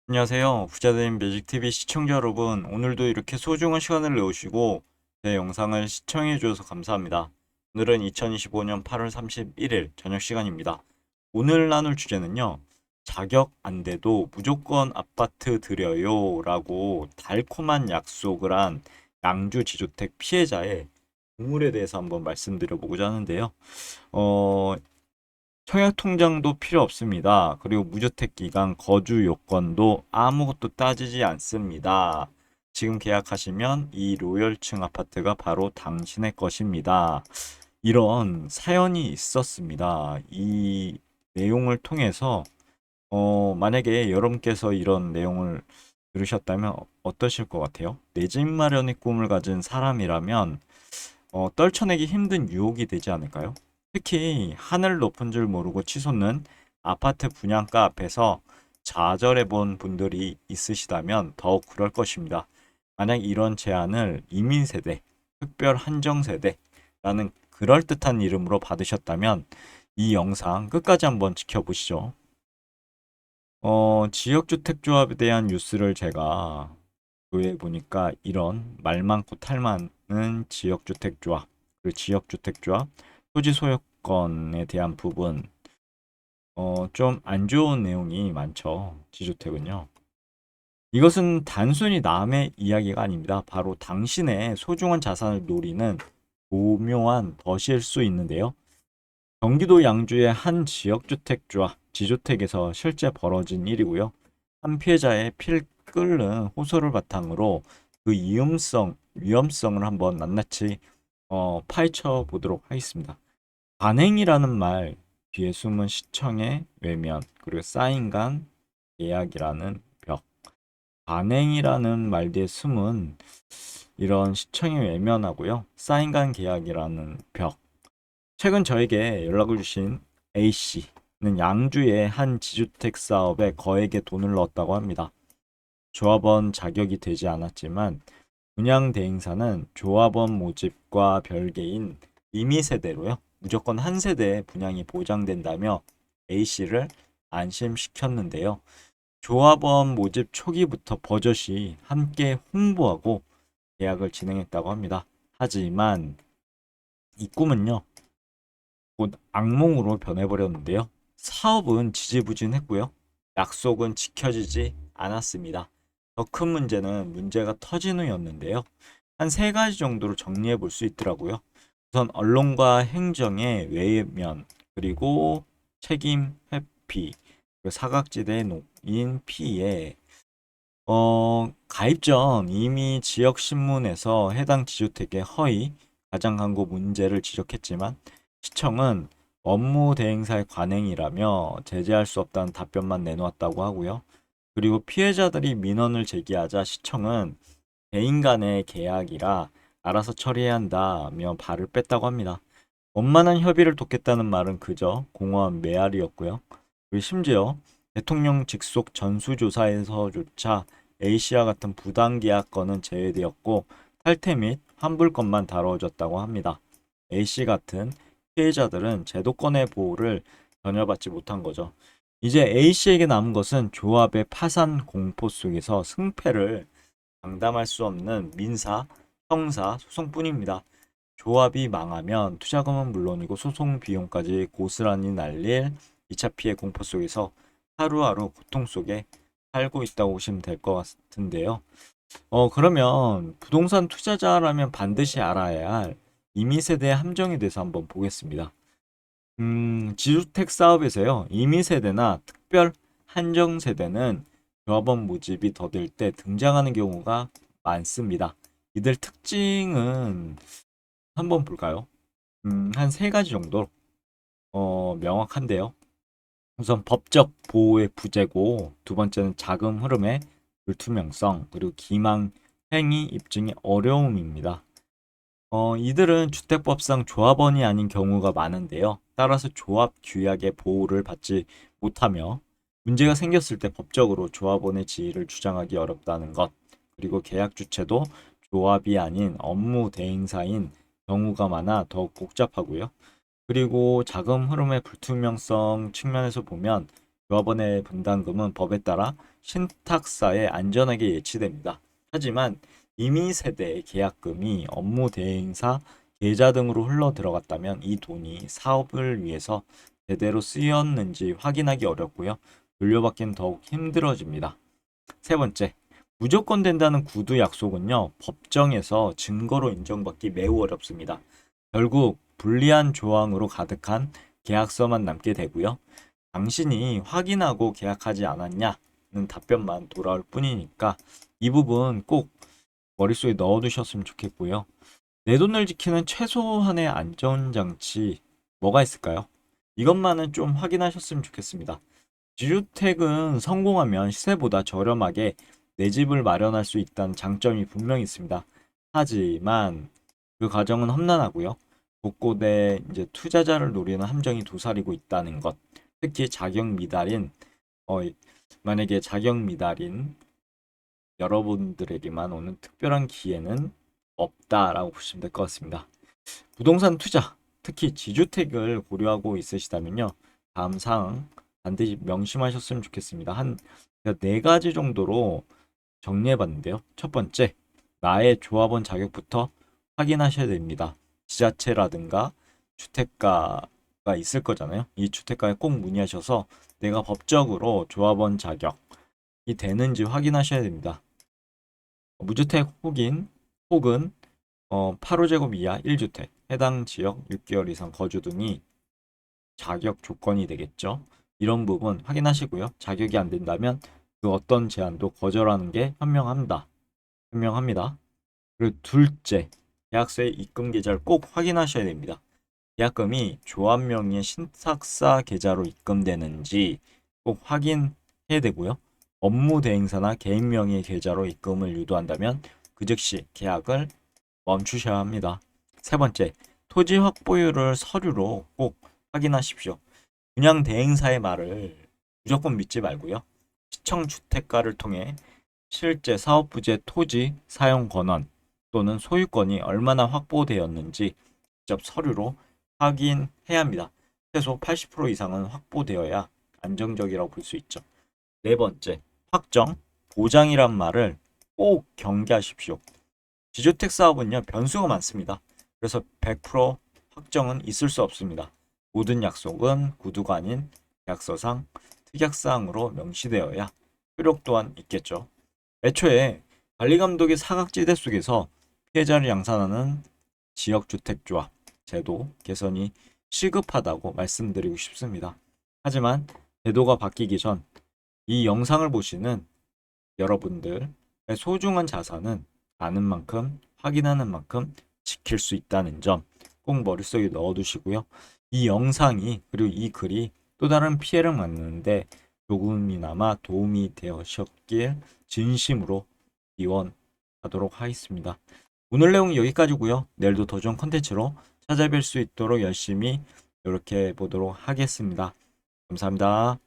안녕하세요. 부자된 매직TV 시청자 여러분, 오늘도 이렇게 소중한 시간을 내오시고 제 영상을 시청해 주셔서 감사합니다. 오늘은 2025년 8월 31일 저녁 시간입니다. 오늘 나눌 주제는요. 자격 안 돼도 무조건 아파트 드려요 라고 달콤한 약속을 한 양주 지주택 피해자의 우물에 대해서 한번 말씀드려보고자 하는데요. 어, 청약 통장도 필요 없습니다. 그리고 무주택 기간 거주 요건도 아무것도 따지지 않습니다. 지금 계약하시면 이 로열층 아파트가 바로 당신의 것입니다. 이런 사연이 있었습니다. 이 내용을 통해서 만약에 여러분께서 이런 내용을 들으셨다면 어떠실 것 같아요? 내 집 마련의 꿈을 가진 사람이라면 떨쳐내기 힘든 유혹이 되지 않을까요? 특히 하늘 높은 줄 모르고 치솟는 아파트 분양가 앞에서 좌절해 본 분들이 있으시다면 더욱 그럴 것입니다. 만약 이런 제안을 이민세대, 특별 한정세대라는 그럴듯한 이름으로 받으셨다면 이 영상 끝까지 한번 지켜보시죠. 지역주택조합에 대한 뉴스를 제가 해 보니까 이런 말 많고 탈 많은 지역주택조합, 그리고 지역주택조합, 토지 소유권에 대한 부분, 좀 안 좋은 내용이 많죠. 지주택은요. 이것은 단순히 남의 이야기가 아닙니다. 바로 당신의 소중한 자산을 노리는 오묘한 덫일 수 있는데요. 경기도 양주의 한 지역주택조합, 지주택에서 실제 벌어진 일이고요. 한 피해자의 피 끓는 호소를 바탕으로 그 위험성을 한번 낱낱이 파헤쳐 보도록 하겠습니다. 관행이라는 말 뒤에 숨은 시청의 외면, 그리고 쌓인 간 계약이라는 벽. 관행이라는 말 뒤에 숨은 이런 시청의 외면하고요. 쌓인 간 계약이라는 벽. 최근 저에게 연락을 주신 A씨는 양주의 한 지주택 사업에 거액의 돈을 넣었다고 합니다. 조합원 자격이 되지 않았지만 분양 대행사는 조합원 모집과 별개인 임의 세대로요. 무조건 한 세대의 분양이 보장된다며 A씨를 안심시켰는데요. 조합원 모집 초기부터 버젓이 함께 홍보하고 계약을 진행했다고 합니다. 하지만 이 꿈은요, 곧 악몽으로 변해버렸는데요. 사업은 지지부진했고요. 약속은 지켜지지 않았습니다. 더 큰 문제는 문제가 터진 후였는데요. 한 세 가지 정도로 정리해 볼 수 있더라고요. 우선 언론과 행정의 외면, 그리고 책임 회피, 그리고 사각지대에 놓인 피해. 가입 전 이미 지역 신문에서 해당 지주택의 허위, 가장 강고 문제를 지적했지만 시청은 업무 대행사의 관행이라며 제재할 수 없다는 답변만 내놓았다고 하고요. 그리고 피해자들이 민원을 제기하자 시청은 개인 간의 계약이라 알아서 처리해야 한다며 발을 뺐다고 합니다. 원만한 협의를 돕겠다는 말은 그저 공허한 메아리였고요. 그리고 심지어 대통령 직속 전수조사에서조차 A씨와 같은 부당계약 건은 제외되었고 탈퇴 및 환불건만 다뤄졌다고 합니다. A씨 같은 피해자들은 제도권의 보호를 전혀 받지 못한 거죠. 이제 A씨에게 남은 것은 조합의 파산 공포 속에서 승패를 장담할 수 없는 민사, 형사 소송뿐입니다. 조합이 망하면 투자금은 물론이고 소송 비용까지 고스란히 날릴 2차 피해 공포 속에서 하루하루 고통 속에 살고 있다고 보시면 될 것 같은데요. 그러면 부동산 투자자라면 반드시 알아야 할 이미세대의 함정에 대해서 한번 보겠습니다. 지주택 사업에서요, 이미세대나 특별 한정세대는 조합원 모집이 더딜 때 등장하는 경우가 많습니다. 이들 특징은 한번 볼까요? 한 세 가지 정도 명확한데요. 우선 법적 보호의 부재고, 두 번째는 자금 흐름의 불투명성, 그리고 기망 행위 입증의 어려움입니다. 이들은 주택법상 조합원이 아닌 경우가 많은데요. 따라서 조합 규약의 보호를 받지 못하며 문제가 생겼을 때 법적으로 조합원의 지위를 주장하기 어렵다는 것, 그리고 계약 주체도 조합이 아닌 업무 대행사인 경우가 많아 더욱 복잡하고요. 그리고 자금 흐름의 불투명성 측면에서 보면 조합원의 분담금은 법에 따라 신탁사에 안전하게 예치됩니다. 하지만 이미 세대의 계약금이 업무 대행사 계좌 등으로 흘러 들어갔다면 이 돈이 사업을 위해서 제대로 쓰였는지 확인하기 어렵고요. 돌려받기는 더욱 힘들어집니다. 세 번째, 무조건 된다는 구두 약속은요, 법정에서 증거로 인정받기 매우 어렵습니다. 결국 불리한 조항으로 가득한 계약서만 남게 되고요. 당신이 확인하고 계약하지 않았냐는 답변만 돌아올 뿐이니까 이 부분 꼭 머릿속에 넣어두셨으면 좋겠고요. 내 돈을 지키는 최소한의 안전장치 뭐가 있을까요? 이것만은 좀 확인하셨으면 좋겠습니다. 지주택은 성공하면 시세보다 저렴하게 내 집을 마련할 수 있다는 장점이 분명히 있습니다. 하지만 그 과정은 험난하고요. 곳곳에 이제 투자자를 노리는 함정이 도사리고 있다는 것. 특히 자격 미달인 어, 만약에 자격 미달인 여러분들에게만 오는 특별한 기회는 없다라고 보시면 될 것 같습니다. 부동산 투자, 특히 지주택을 고려하고 있으시다면요. 다음 사항 반드시 명심하셨으면 좋겠습니다. 한 네 가지 정도로 정리해 봤는데요. 첫 번째, 나의 조합원 자격부터 확인하셔야 됩니다. 지자체라든가 주택가가 있을 거잖아요. 이 주택가에 꼭 문의하셔서 내가 법적으로 조합원 자격이 되는지 확인하셔야 됩니다. 무주택 혹은 8호제곱 이하 1주택, 해당 지역 6개월 이상 거주 등이 자격 조건이 되겠죠. 이런 부분 확인하시고요. 자격이 안 된다면 그 어떤 제한도 거절하는 게 현명합니다. 그리고 둘째, 계약서의 입금 계좌를 꼭 확인하셔야 됩니다. 계약금이 조합 명의의 신탁사 계좌로 입금되는지 꼭 확인해야 되고요. 업무 대행사나 개인 명의의 계좌로 입금을 유도한다면 그 즉시 계약을 멈추셔야 합니다. 세 번째, 토지 확보율을 서류로 꼭 확인하십시오. 그냥 대행사의 말을 무조건 믿지 말고요. 시청 주택가를 통해 실제 사업 부지의 토지 사용 권한 또는 소유권이 얼마나 확보되었는지 직접 서류로 확인해야 합니다. 최소 80% 이상은 확보되어야 안정적이라고 볼 수 있죠. 네 번째, 확정, 보장이란 말을 꼭 경계하십시오. 지주택 사업은요, 변수가 많습니다. 그래서 100% 확정은 있을 수 없습니다. 모든 약속은 구두가 아닌 계약서상 특약사항으로 명시되어야 효력 또한 있겠죠. 애초에 관리감독의 사각지대 속에서 피해자를 양산하는 지역주택조합 제도 개선이 시급하다고 말씀드리고 싶습니다. 하지만 제도가 바뀌기 전 이 영상을 보시는 여러분들의 소중한 자산은 아는 만큼 확인하는 만큼 지킬 수 있다는 점 꼭 머릿속에 넣어두시고요. 이 영상이 그리고 이 글이 또 다른 피해를 막는데 조금이나마 도움이 되셨길 진심으로 기원하도록 하겠습니다. 오늘 내용은 여기까지고요. 내일도 더 좋은 컨텐츠로 찾아뵐 수 있도록 열심히 노력해 보도록 하겠습니다. 감사합니다.